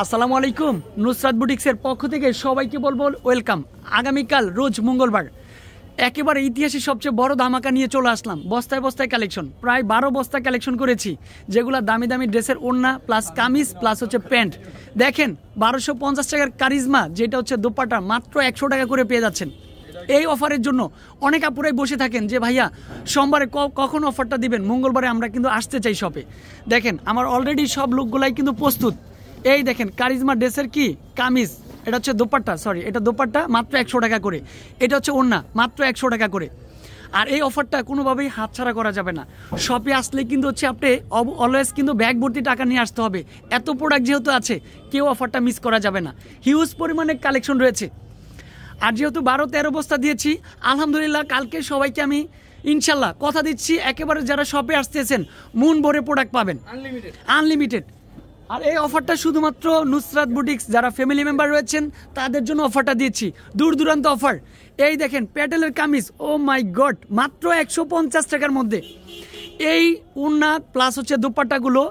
আসসালামু আলাইকুম। নুসরাত বুটিক্সের পক্ষ থেকে সবাইকে বলবো ওয়েলকাম। আগামীকাল রোজ মঙ্গলবার একেবারে ইতিহাসের সবচেয়ে বড় ধামাকা নিয়ে চলে আসলাম। বস্তায় বস্তায় কালেকশন, প্রায় 12 বস্তা কালেকশন করেছি, যেগুলো দামি দামি ড্রেসের ওড়না প্লাস কামিজ প্লাস হচ্ছে প্যান্ট। দেখেন 1250 টাকার কারিজমা, যেটা হচ্ছে দোপাট্টা, মাত্র 100 টাকা করে পেয়ে যাচ্ছেন। এই অফারের জন্য অনেক আপুরাই বসে থাকেন যে ভাইয়া সোমবারে কখন অফারটা দিবেন, মঙ্গলবারে আমরা কিন্তু আসতে চাই শপে। দেখেন আমার অলরেডি সব লুকগুলাই কিন্তু প্রস্তুত। এই দেখেন কারিজমা ড্রেসের কি কামিজ, এটা হচ্ছে দোপাট্টা, সরি এটা দোপাট্টা, মাত্র 100 টাকা করে। এটা হচ্ছে ওড়না, মাত্র 100 টাকা করে। আর এই অফারটা কোনোভাবেই হাতছাড়া করা যাবে না। শপে আসলে কিন্তু হচ্ছে আপনি অলওয়েজ কিন্তু ব্যাগ ভর্তি টাকা নিয়ে আসতে হবে। এত প্রোডাক্ট যেহেতু আছে, কেউ অফারটা মিস করা যাবে না। হিউজ পরিমাণে কালেকশন রয়েছে। আর যেহেতু 12-13 বস্তা দিয়েছি, আলহামদুলিল্লাহ কালকে সবাইকে আমি ইনশাল্লাহ কথা দিচ্ছি, একেবারে যারা শপে আসতেছেন মন ভরে প্রোডাক্ট পাবেন, আনলিমিটেড। আর এই অফারটা শুধুমাত্র নুসরাত বুটিক্স যারা ফ্যামিলি মেম্বার রয়েছেন তাদের জন্য অফারটা দিচ্ছি, দূর দূরান্ত অফার। এই দেখেন প্যাটেলের কামিজ, ও মাই গড, মাত্র 150 টাকার মধ্যে। এই ওড়না প্লাস হচ্ছে দুপাট্টাগুলো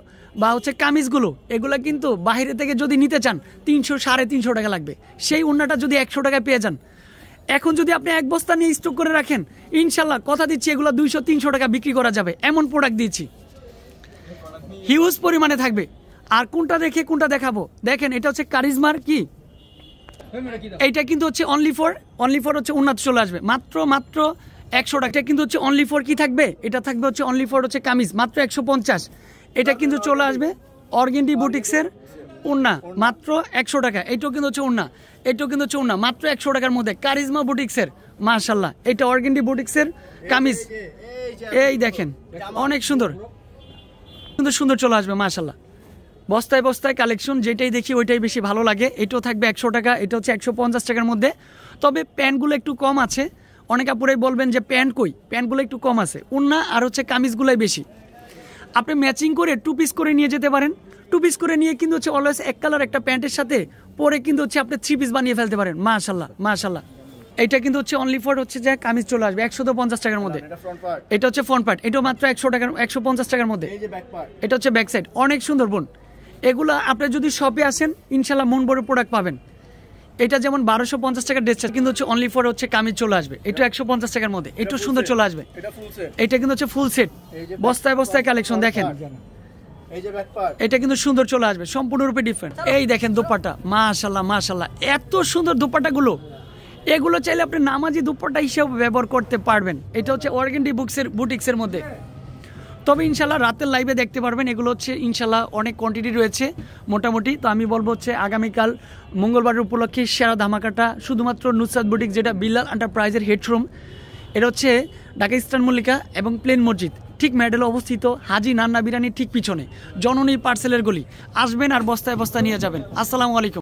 বা হচ্ছে কামিজগুলো, এগুলো কিন্তু বাইরে থেকে যদি নিতে চান 300-350 টাকা লাগবে। সেই ওড়নাটা যদি 100 টাকায় পেয়ে যান, এখন যদি আপনি এক বস্তা নিয়ে স্টক করে রাখেন, ইনশাল্লাহ কথা দিচ্ছি এগুলো 200-300 টাকা বিক্রি করা যাবে, এমন প্রোডাক্ট দিচ্ছি। হিউজ পরিমাণে থাকবে। আর কোনটা রেখে কোনটা দেখাবো, দেখেন এটা হচ্ছে কারিজমার কি, এইটা কিন্তু হচ্ছে অনলি ফর হচ্ছে উন্নত চলে আসবে মাত্র 100 টাকা। কিন্তু হচ্ছে অনলি ফর কি থাকবে, এটা থাকবে হচ্ছে অনলি ফর হচ্ছে কামিজ, মাত্র 150। এটা কিন্তু চলে আসবে অর্গেন্ডি বুটিক্সের ওড়না, মাত্র 100 টাকা। এটাও কিন্তু হচ্ছে ওড়না, এটাও কিন্তু হচ্ছে ওড়না, মাত্র 100 টাকার মধ্যে। কারিজমা বুটিক্সের, মাশাল্লাহ, এটা অর্গেন্ডি বুটিক্সের কামিজ। এই দেখেন অনেক সুন্দর সুন্দর চলে আসবে, মাশাল্লাহ। বস্তায় বস্তায় কালেকশন, যেটাই দেখি ওইটাই বেশি ভালো লাগে। এটাও থাকবে 100 টাকা, এটা হচ্ছে 150 টাকার মধ্যে। তবে প্যান্টগুলো একটু কম আছে, অনেক আপুরাই বলবেন যে প্যান্ট কই, প্যান্টগুলো একটু কম আছে। ওড়না আর হচ্ছে কামিজগুলোই বেশি। আপনি ম্যাচিং করে 2 পিস করে নিয়ে যেতে পারেন। 2 পিস করে নিয়ে কিন্তু হচ্ছে অলওয়েজ এক কালার একটা প্যান্টের সাথে পরে কিন্তু হচ্ছে আপনি 3 পিস বানিয়ে ফেলতে পারেন, মাশাল্লাহ মাশাল্লাহ। এটা কিন্তু হচ্ছে অনলি ফর হচ্ছে যে কামিজ চলে আসবে 150 টাকার মধ্যে। এটা হচ্ছে ফ্রন্ট পার্ট, এটাও মাত্র 150 টাকার মধ্যে। এটা হচ্ছে ব্যাক সাইড, অনেক সুন্দর বোন। এগুলো আপনি যদি শপে আসেন ইনশাল্লাহ মন ভরে প্রোডাক্ট পাবেন। এটা যেমন 1250 টাকার ড্রেস, কিন্তু হচ্ছে অনলি ফর হচ্ছে কামিজ চলে আসবে, এটা 150 টাকার মধ্যে। একটু সুন্দর চলে আসবে, এটা কিন্তু হচ্ছে ফুল সেট, বস্তায় বস্তায় কালেকশন। দেখেন এটা কিন্তু সুন্দর চলে আসবে, সম্পূর্ণরূপে ডিফারেন্ট। এই দেখেন দোপাট্টা, মাশাল্লাহ মাশাল্লাহ, এত সুন্দর দোপাট্টাগুলো। এগুলো চাইলে আপনি নামাজি দুপাট্টা হিসেবে ব্যবহার করতে পারবেন। এটা হচ্ছে অর্গেন্ডি বুটিক্সের মধ্যে। তবে ইনশাল্লাহ রাতের লাইভে দেখতে পারবেন। এগুলো হচ্ছে ইনশাল্লাহ অনেক কোয়ান্টিটি রয়েছে মোটামুটি। তো আমি বলবো হচ্ছে আগামীকাল মঙ্গলবার উপলক্ষে সেরা ধামাকাটা শুধুমাত্র নুসরাত বুটিক্স, যেটা বিল্লাল এন্টারপ্রাইজের হেডরুম। এটা হচ্ছে ঢাকা ইস্টার্ন মল্লিকা এবং প্লেন মসজিদ ঠিক মেডেলে অবস্থিত, হাজি নান্না বিরিয়ানির ঠিক পিছনে, জননী পার্সেলের গলি। আসবেন আর বস্তায় বস্তায় নিয়ে যাবেন। আসসালামু আলাইকুম।